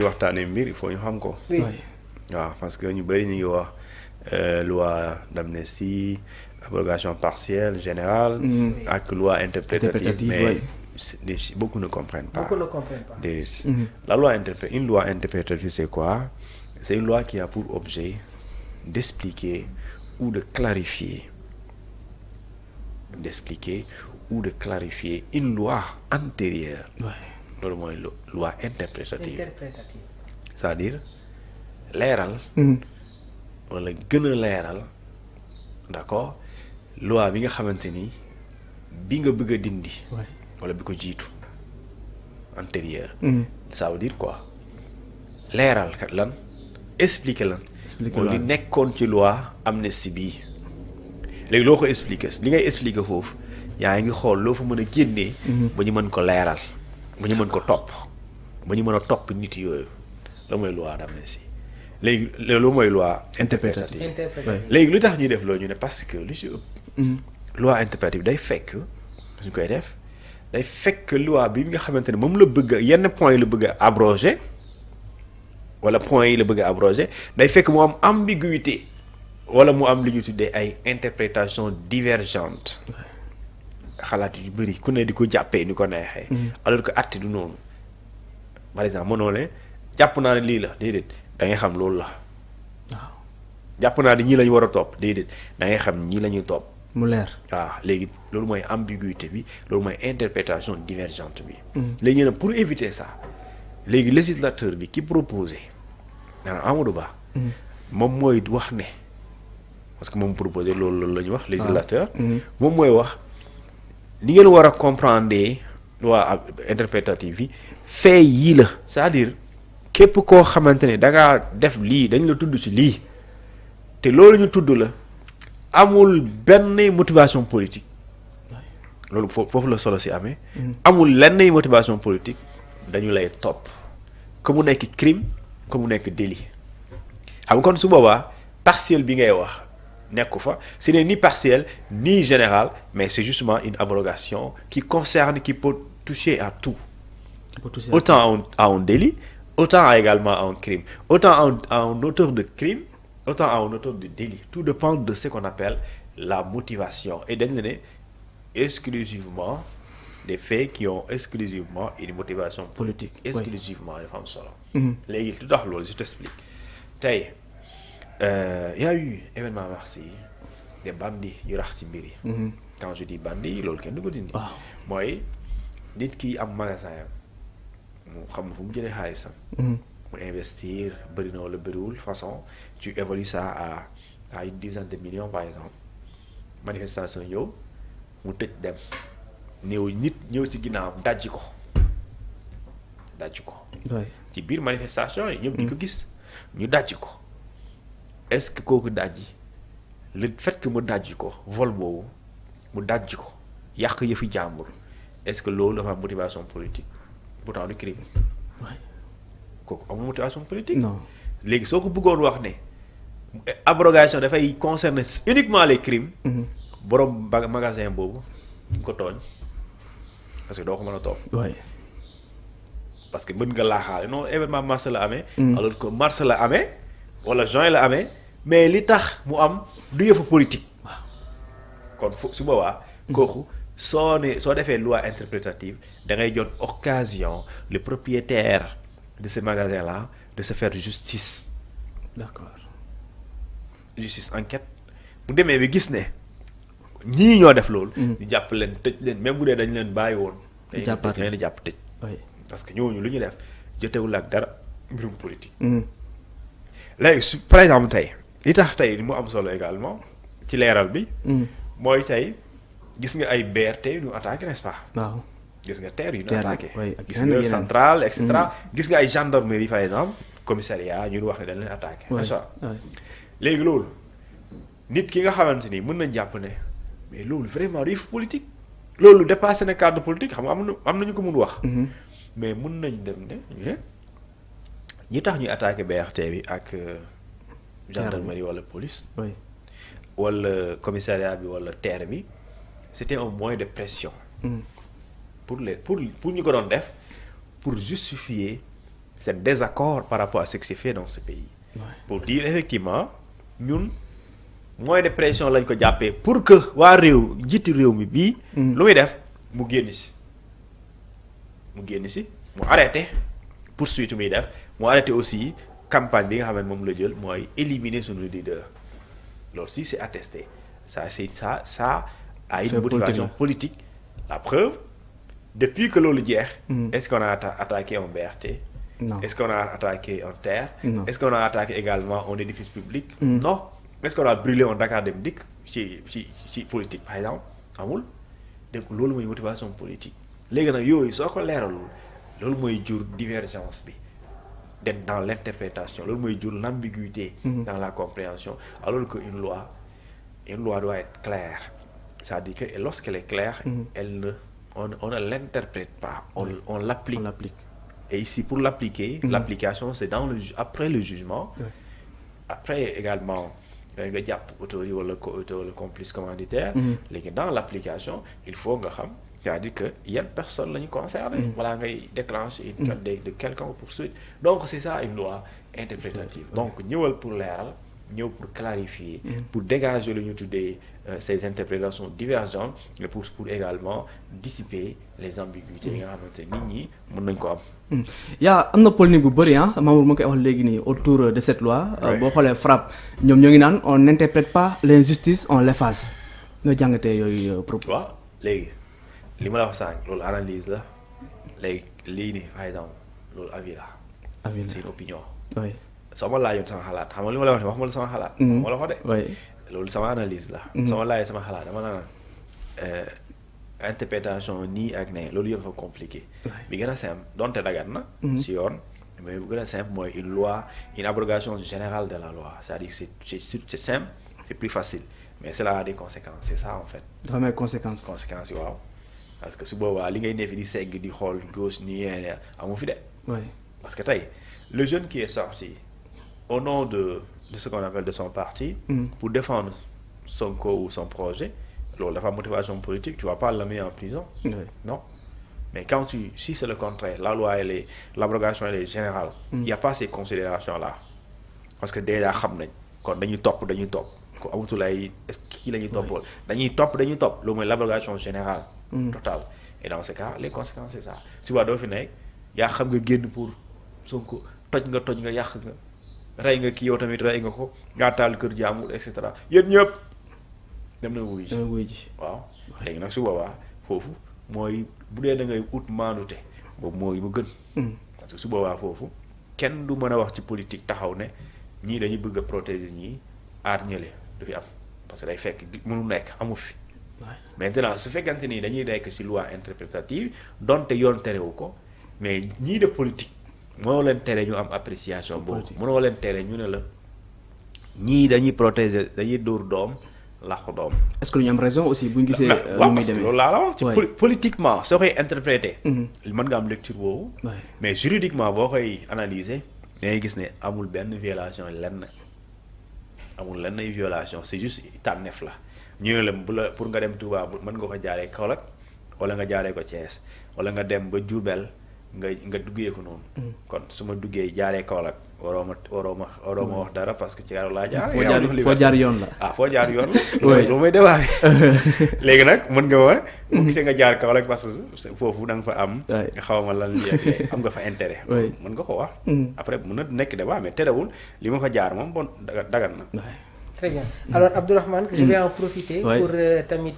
waxtaanee mbir il faut ñu xam ko. waaw parce que ñu bëri ñu ngi wax loi d'amnistie abrogation partielle générale. ak loi interprétative mais beaucoup ne comprennent pas. La loi une loi interprétative c'est quoi? C'est une loi qui a pour objet d'expliquer ou de clarifier une loi antérieure. loolu mooy loi interprétative. C'est-à-dire leeral. wala gën a leeral d'accord loi bi nga xamante ni bi nga bëgg a dindi. wala bi ko jiitu antérieur. ça veut dire quoi leeral kat lan expliquer lan. mooy li nekkoon ci loi amnistie bii léegi loo ko expliquer li ngay expliquer foofu yaa ngi xool loo fa mën a génnee. ba ñu mën ko leeral. ba ñu mën ko topp ba ñu mën a topp nit yooyu loolu mooy loi d'amnistie léegi loolu mooy loi interprétative léegi lu tax ñuy def loolu ñu ne parce que lu si ëpp loi interprétative day fekk suñ koy def day fekk loi bi nga xamante ne moom la bëgg yenn points yi la bëgg a abroger wala points yi la bëgg a abroger day fekk mu am ambiguïté wala mu am li ñu tuddee ay interprétation divergente xalaat yu bëri ku ne di ko jàppee ni ko neexee. alors que acte du noonu par exemple mënoo ne jàpp naa ne lii la déedéet da ngay xam loolu la. waaw jàpp naa ne ñii la ñu war a topp déedéet da ngay xam ñii la ñuy topp. mu leer waaw léegi loolu mooy ambiguïté bi loolu mooy interprétation divergente bi. léegi nag pour éviter ça léegi législateur bi ki proposé maanaam Amadou Ba. moom mooy wax ne parce que moom proposé loolu la ñu wax. législateur moom mooy wax. ni ngeen war a comprendre loi interprétative yi fait yii la c'est-à-dire képp koo xamante ne da ngaa def lii dañ la tudd ci lii te loolu ñu tudd la amul benn motivation politique loolu foofu la solo si amee. amul lenn motivation politique dañu lay topp que mu nekk crime que mu nekk délit xam nga kon su boobaa partiel bi ngay wax. nekku fa ce n'est ni partiel ni général mais c'est justement une abrogation qui peut toucher à tout autant à un délit autant également à un crime autant à un auteur de crime autant à un auteur de délit tout dépend de ce qu'on appelle la motivation et dañ la ne exclusivement des faits qui ont exclusivement une motivation politique exclusivement dafa am solo léegi lu tax loolu je t'explique tey y a eu événement Marseille des bandits yu rax ci mbir yi. quand je dis bandits loolu kenn du ko dindi. mooy nit ki am magasin mu xam fu mu jëlee xaalisam. mu investir bëri na wala bëriwul façon tu évalues ça à une dizaine de millions par exemple manifestation yow mu tëj dem ñëw ci ginnaawam dajji ko. ci biir manifestation yi ñëpp di ko gis ñu dajji ko. est-ce que kooku dajji le fait que mu dajji ko vol boobu mu dajji ko yàq yëfi jàmbur est-ce que loolu dafa am motivation politique pourtant du crime kooku amul motivation politique. non léegi soo ko bëggoon wax ne abrogation dafay concerner uniquement les crimes. borom magasin boobu duñ ko tooñ parce que doo ko mën a toog. parce que mën nga laaxaale non événement mars la amee. alors que mars la amee wala juin la amee. mais li tax mu am du yëfu politique. kon su boobaa. kooku soo defee loi interprétative da ngay jot occasion le propriétaire de ce magasin là de se faire justice. d'accord. justice enquête bu demee bi gis ne ñii ñoo def loolu. ñu jàpp leen tëj leen même bu dee dañ leen bàyyi woon. jàppaat dañ leen jàpp tëj. parce que ñooñu lu ñu def jotewul ak dara mbirum politique. léegi par exemple tey. li tax tey mu am solo également ci leeral bi. mooy tey gis nga ay BRT yu ñu attaqué n'est-ce pas. waaw gis nga terre yu ñu attaqué. gis nga centrale et cetera. gis nga ay gendarmerie par exemple commissariat ñu wax ne dañ leen attaqué. n'est-ce pas léegi loolu nit ki nga xamante ni mën nañ jàpp ne mais loolu vraiment du yëfu politique. loolu dépassé na cadre politique xam nga am na ñu ko mun wax. mais mën nañ dem ne ñi tax ñuy attaqué BRT bi ak. gendarmerie wala police. wala commissariat bi wala terre bi c'était un moyen de pression. pour ñu ko doon def pour justifier seen désaccord par rapport à ce qui s'est fait dans ce pays. Pour dire effectivement ñun moyen de pression lañ ko jàppee pour que waa réew jiitu réew mi bii. lu muy def mu génn si mu arrêté poursuite muy def mu arrêté aussi campagne bi nga xam ne moom la jël mooy éliminer suñu leader loolu si c'est attesté ça a une motivation politique. La preuve depuis que loolu jeex. Est-ce qu'on a attaqué un BRT? Non. Est-ce qu'on a attaqué un TER? Non. Est-ce qu'on a attaqué également un édifice public? Non. Est-ce qu'on a brûlé un Dakar Dem Dikk ci politique par exemple amul donc loolu mooy motivation politique léegi nag yooyu soo ko leeralul loolu mooy jur divergence bi dans l'interprétation loolu mooy jur l'ambiguïté dans la compréhension alors que une loi doit être claire c'est-à-dire que lorsqu'elle est claire on ne l'interprète pas on l'applique. Et ici pour l'appliquer l'application c'est après le jugement après également nga jàpp auteur yi wala complice commanditaire léegi dans l'application il faut nga xam c'est-à-dire que yan personne la ñu concerné voilà ngay déclencher de quelqu'un poursuite donc c'est ça une loi interprétative donc ñëwal pour leeral ñëw pour clarifier pour dégager lu ñu tuddee ces interprétations divergentes mais pour également dissiper les ambiguïtés yi nga xamante nit ñi mën nañ ko am. am na polémique bu bëri Mamour ma koy wax léegi nii autour de cette loi. boo xoolee FRAPP ñoom ñoo ngi naan on n'interprète pas l'injustice on l'efface nga jàngatee yooyu propos. waaw léegi li ma la wax sànq loolu analyse la léegi lii nii par exemple loolu avis la. C'est une opinion. oui. soo ma laajoon sama xalaat xam nga li ma la wax ne wax ma la sama xalaat. ma la ko de. oui loolu sama analyse la. soo ma laajee sama xalaat dama naan interprétation nii ak ne loolu yëpp dafa compliqué. bi gën a simple donte dagat na. si yoon mais bu gën a simple mooy une loi une abrogation générale de la loi c'est-à-dire c'est simple c'est plus facile mais cela a des conséquences c'est ça en fait. dafa am ay conséquences. conséquences yi waaw parce que su boobaa li ngay neefi di segg di xool gauche nii yéen amu fi de. oui parce que tey le jeune qui est sorti. Au nom de ce qu'on appelle de son parti, pour défendre Sonko ou son projet, la motivation politique, tu vas pas l'amener en prison. Oui. Non. Mais si c'est le contraire, la loi l'abrogation elle est générale, il n'y a pas ces considérations-là. Parce que déjà, quand dañuy top, ko amatul ay kii la ñuy toppool dañuy topp loolu mooy l'abrogation générale totale et dans ce cas les conséquences c'est ça si waa doo fi nekk yaa xam nga génn pour Sonko toj nga yàq nga rey nga kii yow tamit rey nga ko ngaa taal kër jaamul et cetera yéen ñëpp dem na wuy ji waaw léegi nag su boobaa foofu mooy bu dee da ngay ut maandute boobu mooy bu gën parce que su boobaa foofu kenn du mën a wax ci politique taxaw ne ñii dañuy bëgg a protéger ñii aar ñële du fi am parce que day fekk mënu nekk amu fi maintenant su fekkante nii dañuy nekk ci loi interprétative donte yoon terewu ko mais ñii def politique mënoo leen tere ñu am appréciation boobu mënoo leen tere ñu ne la ñii dañuy protéger dañuy dóor doom làqu doom. est-ce que lu ñu am raison aussi bu ñu gisee. waaw parce que loolu laa la wax. ci politiquement soo koy interpréter. mën nga am lecture boobu. mais juridiquement boo koy analyser da ngay gis ne amul benn violation amul lenn violation c'est juste tànneef la ñu ne la bu la pour nga dem Touba mën nga ko jaaree Kaolack wala nga jaaree ko Thiès wala nga dem ba Diourbel. nga duggee ko noonu. kon su ma duggee jaaree Kaolack waroo ma wax dara parce que ci yàlla laa jaar. foo jaar yoon la. foo jaar yoon la. loolu mooy débat bi. léegi nag mën nga ma bu gisee nga jaar Kaolack parce que foofu da nga fa am. nga xaw ma lan lii am nga fa intérêt. mën nga ko wax. après mën na nekk débat mais terewul li ma fa jaar moom bon dagan na. Très bien. Alors Abdourahmane, je vais en profiter pour tamit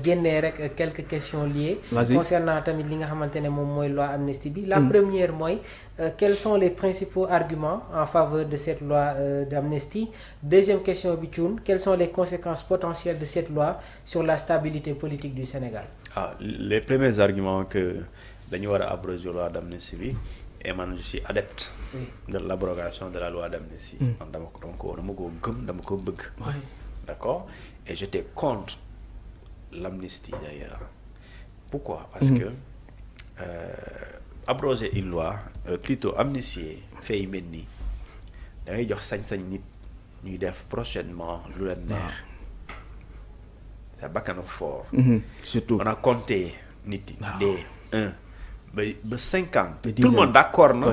génne rek quelques questions liées concernant tamit li nga xamante ne moom mooy loi amnistie bi. La première mooy quels sont les principaux arguments en faveur de cette loi d'amnistie. Deuxième question bi Thioune, quelles sont les conséquences potentielles de cette loi sur la stabilité politique du Sénégal? Les premiers arguments que dañu war a abroger loi d'amnistie bi et man je suis adepte de l'abrogation de la loi d'amnistie. man dama ko gëm dama ko bëgg. D'accord? Et j'étais contre l'amnistie d'ailleurs. Pourquoi? Parce que abroger une loi plutôt amnistier fait yu mel nii da ngay jox sañ-sañ nit ñuy def prochainement lu leen neex. c'est bakkanu fort. Surtout on a compté nit yi. des 1 ba 50. tout le monde d'accord na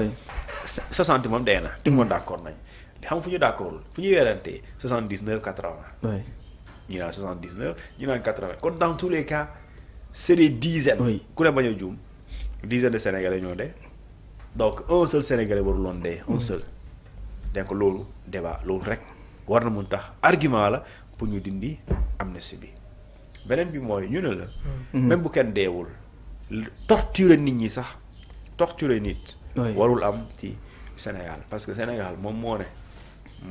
60 moom dee na. tout le monde d'accord nañ xam fu ñu d'accordul fu ñuy weerantee 79 80. oui ñu naan 79 ñu naan 80 kon dans tous les cas c'est des dizaines. oui ku ne bañ a juum dizaines de Sénégalais ñoo dee donc un seul Sénégalais waruloon dee un seul. donc loolu débat loolu rek war na mun tax argument la pour ñu dindi amnistie bi beneen bi mooy ñu ne la. même bu kenn deewul torturer nit ñi sax torturer nit. warul am ci Sénégal parce que Sénégal moom moo ne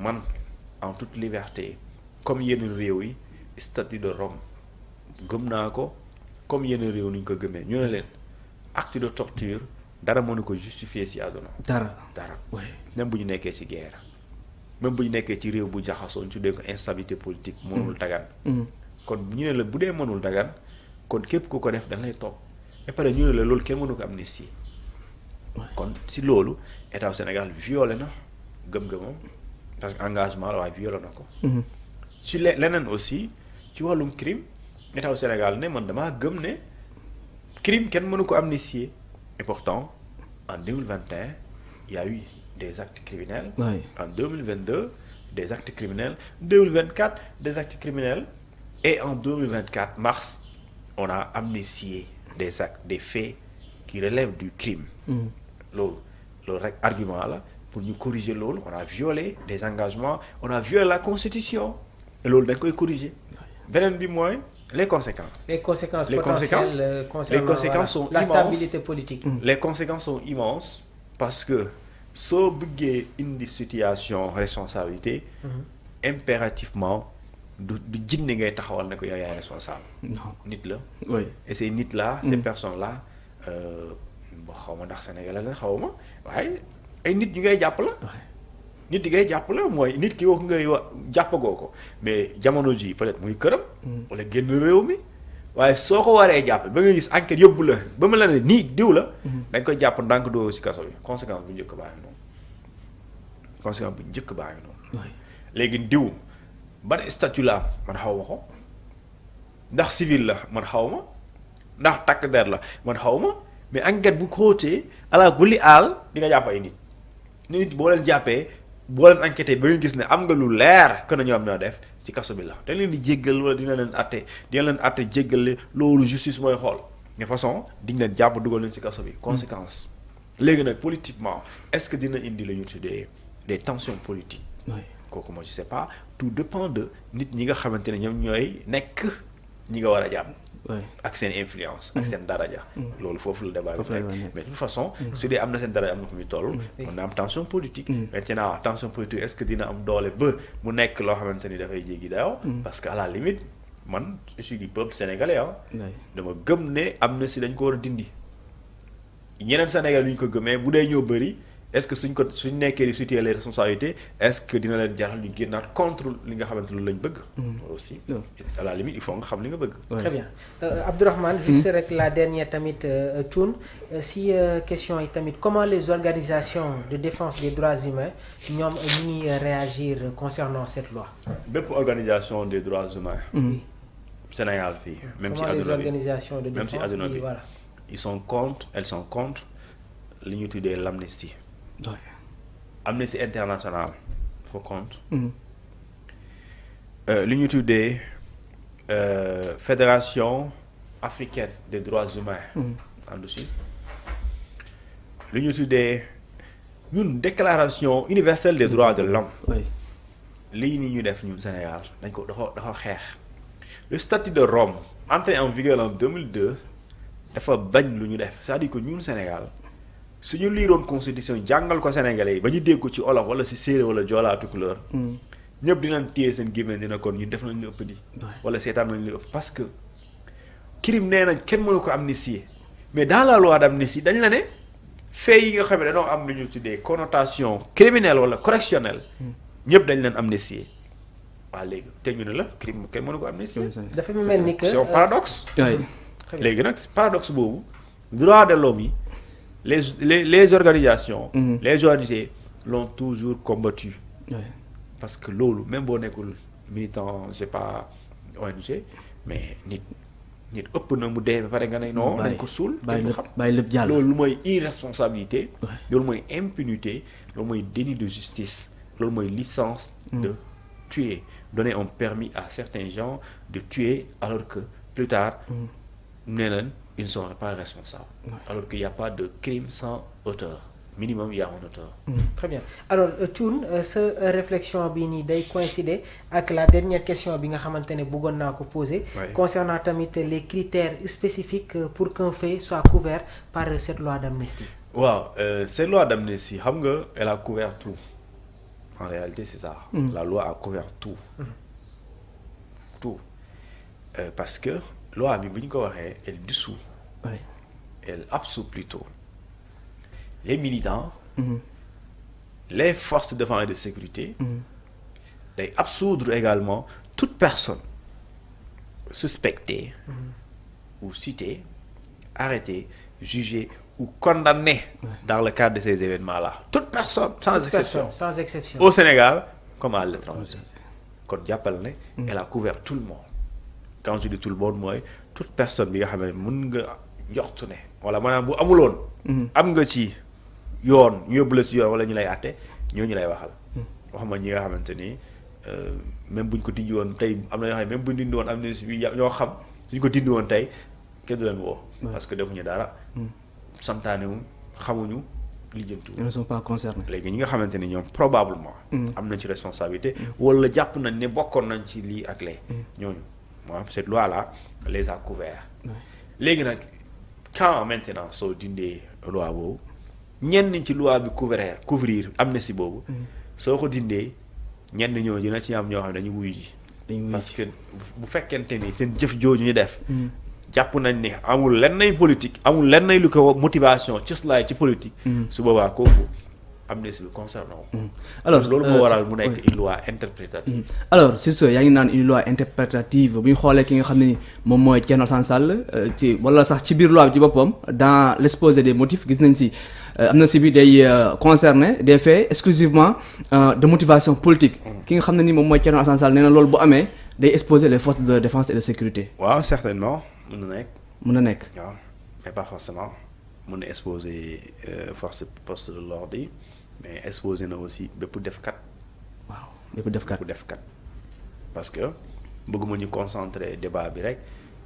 man en toute liberté comme yenn réew yi statut de Rome gëm naa ko comme yenn réew ni ñu ko gëmee ñu ne leen acte de torture dara mënu ko justifier ci àdduna. dara même bu ñu nekkee ci guerre même bu ñu nekkee ci réew bu jaxasoo ñu tuddee ko instabilité politique mënul dagan. kon ñu ne la bu dee mënul dagan kon képp ku ko def dañ lay topp et pare ñu ne la loolu kenn mënu ko amnistie kon si loolu état Sénégal violé na gëm-gëmam parce que engagement la waaye violé na ko. ci leneen aussi ci wàllum crime état Sénégal ne man damaa gëm ne crime kenn mënu ko amnistier et pourtant en 2021 il y a eu des actes criminels. En 2022 des actes criminels 2024 des actes criminels et en 2024 mars on a amnistié des actes des faits qui relèvent du crime. loolu rek argument la pour ñu corriger loolu on a violé des engagements on a violé la constitution et loolu dañ koy corriger beneen bi mooy les conséquences. Les conséquences sont la immenses. Stabilité politique. Les conséquences sont immenses parce que soo bëggee indi situation responsabilité. Impérativement du jinne ngay taxawal ne ko yow yaay responsable. nit la. oui et ces nit là. ces personnes là xaw ma ndax Sénégalais la xaw ma waaye ay nit ñu ngay jàpp la. nit yi ngay jàpp la mooy nit ki wax ngay jàppagoo ko mais jamono ji peut-être muy këram. wala génn réew mi waaye soo ko waree jàpp ba nga gis enquête yóbbu la ba mu la ne nii diw la. dañ koy jàpp ndànk doo ci kaso bi conséquence bu njëkk baa ngi noonu. léegi diw ban statut la man xaw ma ko ndax civil la man xaw ma ndax takk der la man xaw ma mais enquête bu xóotee ala gulli aal di nga jàpp ay nit boo leen jàppee. boo leen enquêté ba nga gis ne am nga lu leer que na ñoo am ñoo def ci kaso bi la dañ leen di jéggal wala dina leen atte jéggale loolu justice mooy xool de façon diñ leen jàpp dugal leen ci kaso bi conséquence léegi nag politiquement est-ce que dina indi la ñu tuddee des tensions politiques kooku moi je sais pas tout dépend de nit ñi nga xamante ne ñoom ñooy nekk ñi nga war a jàpp ak seen influence ak seen daraja loolu foofu la débat bi nekk mais de toute façon su dee am na seen daraja am na fu muy toll mën na am tension politique maintenant tension politique est-ce que dina am doole ba mu nekk loo xamante ni dafay jéggi dayoo parce que à la limite man je suis du peuple sénégalais dama gëm ne am na si dañ ko war a dindi ñeneen Sénégal yu ñu ko gëmee bu dee ñoo bëri est-ce que suñ nekkee di situer les responsabilités est-ce que dina leen jaral ñu génnaat contre li nga xamante loolu lañ bëgg. aussi à la limite il faut nga xam li nga bëgg. très bien Abdourahmane juste rek la dernière tamit Thioune si question yi tamit comment les organisations de défense des droits humains ñoom ñu ngi réagir concernant cette loi. bépp organisation des droits humains. Sénégal fii. même si àdduna bi même si àdduna bi voilà. elles sont contre li ñu tuddee l'amnistie. Amnesty International for compte li ñu tuddee Fédération africaine des droits humains àndu si li ñu tuddee ñun déclaration universelle des droits de l'homme lii ni ñu def ñun Sénégal dañ ko dafa xeex le statut de Rome entré en vigueur en 2002 dafa bañ lu ñu def c'est-à-dire que ñun Sénégal suñu liiroon constitution jàngal ko Sénégalais yi ba ñu dégg ko ci olof wala ci séeréer wala joolaa tukulóor ñëpp dinañ téye seen gémmiñ dina kon ñun def nañ lu ëpp di wala seetaan nañ lu ëpp parce que crime nee nañ kenn mënu ko amnistier mais dans la loi d'amnistie dañ la ne fait yi nga xam ne dañoo am lu ñu tuddee connotation criminelle wala correctionnelle ñëpp dañ leen amnistier waaw léegi te ñu ne la crime kenn mënu ko amnistier dafa mel ni que c'est un paradoxe léegi nag paradoxe boobu droit de l'homme yi les organisations les ONG l'ont toujours combattu parce que loolu même boo nekkul militant je sais pas ONG mais nit nit ëpp na mu dee ba pare nga ne non dañ ko suul bàyyi lépp jàll loolu mooy irresponsabilité loolu mooy impunité loolu mooy déni de justice loolu mooy licence de tuer donner un permis à certains gens de tuer alors que plus tard nee nañ ils ne sont pas responsables alors qu'il y a pas de crime sans auteur minimum il y a un auteur. Très bien alors Thioune sa réflexion bi nii day coïncider ak la dernière question bi nga xamante ne bëggoon naa ko poser. Concernant tamit les critères spécifiques pour qu'un fait soit couvert par cette loi d'amnistie. waaw cette loi d'amnistie xam nga elle a couvert tout en réalité c'est ça. La loi a couvert tout. Tout parce que loi bi bu ñu ko waxee elle dissout. Elle absout plutôt. Les militants, les forces de défense et de sécurité, day absoudre également toute personne suspectée ou citée, arrêtée, jugée ou condamnée dans le cadre de ces événements-là. Toute personne, sans exception. Sans exception. Au Sénégal comme à l'étranger. Kon jàppal ne elle a couvert tout le monde. Quand je dis tout le monde mooy toute personne bi nga xam ne mën nga joxtu ne wala maanaam bu amuloon. am nga ci. yoon ñu yóbbu la ci yoon wala ñu lay àtte ñooñu lay waxal. waxuma ñi nga xamante ni même buñ ko dindi woon tey am na yoo xam ne même buñ dindi woon am na si ñoo xam suñ ko dindi woon tey kenn du leen woo. parce que defuñu dara. santaane wu xamuñu lijjantu. ils ne sont pas concernés. léegi ñi nga xamante ni ñoom probablement. am nañ ci responsabilité. wala jàpp nañ ne bokkoon nañ ci lii ak lee. ñooñu maanaam cette loi là les a couverts. léegi nag quand maintenant soo dindee loi boobu. ñenn ci loi bi couvrir amnistie boobu. soo ko dindee ñenn ñoo dina ci am ñoo xam ne dañu wuyu ji. parce que bu fekkente ni seen jëf jooju ñu def. jàpp nañ ni amul lenn nay politique amul lenn nay lu ko motivation cëslaay ci politique. su boobaa kooku amnistie bi concerne ko. alors loolu moo waral mu nekk une loi interprétative. alors sur ce yaa ngi naan une loi interprétative bu ñu xoolee ki nga xam ne ni moom mooy Thierno Alassane Sall ci wala sax ci biir loi bi ci boppam dans l'exposé des motifs gis nañ si. amnistie bi day concerner des faits exclusivement de motivation politique. ki nga xam ne ni moom mooy Thierno Alassane Sall nee na loolu bu amee day exposer les forces de défense et de sécurité. waaw certainement mën na nekk. mën na nekk. waaw mais pas forcément mën na exposer force de l'ordre yi mais exposer na aussi bépp defkat. waaw bépp defkat. parce que bëgguma ñu concentrer débat bi rek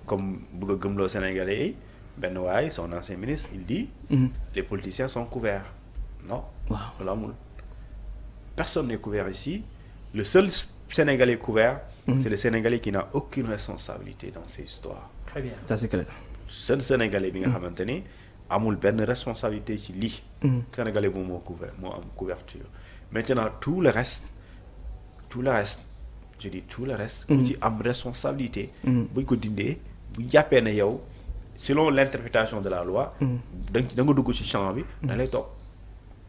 comme bëgg a gëmloo Sénégalais yi. benn waay son ancien ministre il dit les politiciens sont couverts non loolu amul personne n'est couvert ici le seul Sénégalais couvert c'est le Sénégalais qui n'a aucune responsabilité dans ces histoires. Très bien. Ça c'est clair. seul Sénégalais bi nga xamante ni amul benn responsabilité ci lii. Sénégalais boobu moo couvert moo am couverture maintenant tout le reste je dis tout le reste ku ci am responsabilité buñ ko dindee bu jàppee ne yow selon l'interprétation de la loi da nga dugg ci champ bi da lay topp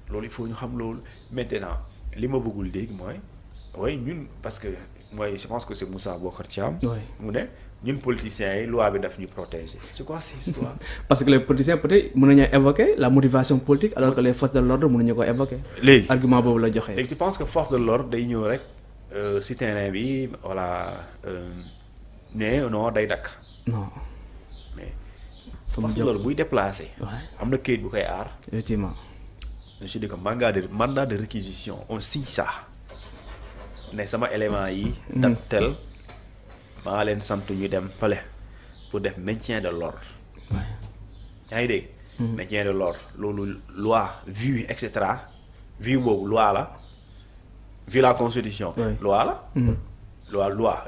loolu il faut ñu xam loolu maintenant li ma bëggul dégg mooy ñun parce que mooy je pense que c'est Moussa Bocar Thiam mu ne ñun politiciens yi loi bi daf ñu protéger c'est quoi cette histoire. parce que les politiciens peut-être mën nañoo évoquer la motivation politique alors que les forces de l'ordre mënuñu ko évoquer. léegi argument boobu la joxe. léegi tu penses que force de l'ordre day ñëw rek ci terrain bi voilà non day dakk non mais force de l'ordre buy déplacé. am na kayit bu koy aar. effectivement. je dis que mandat de réquisition on signe ça ne sama élément yi. date tel maa leen sant ñu dem fale pour def maintien de l'ordre. yaa ngi dégg. maintien de l'ordre loolu loi vue et cetera vue boobu loi la vue la constitution. loi la. loi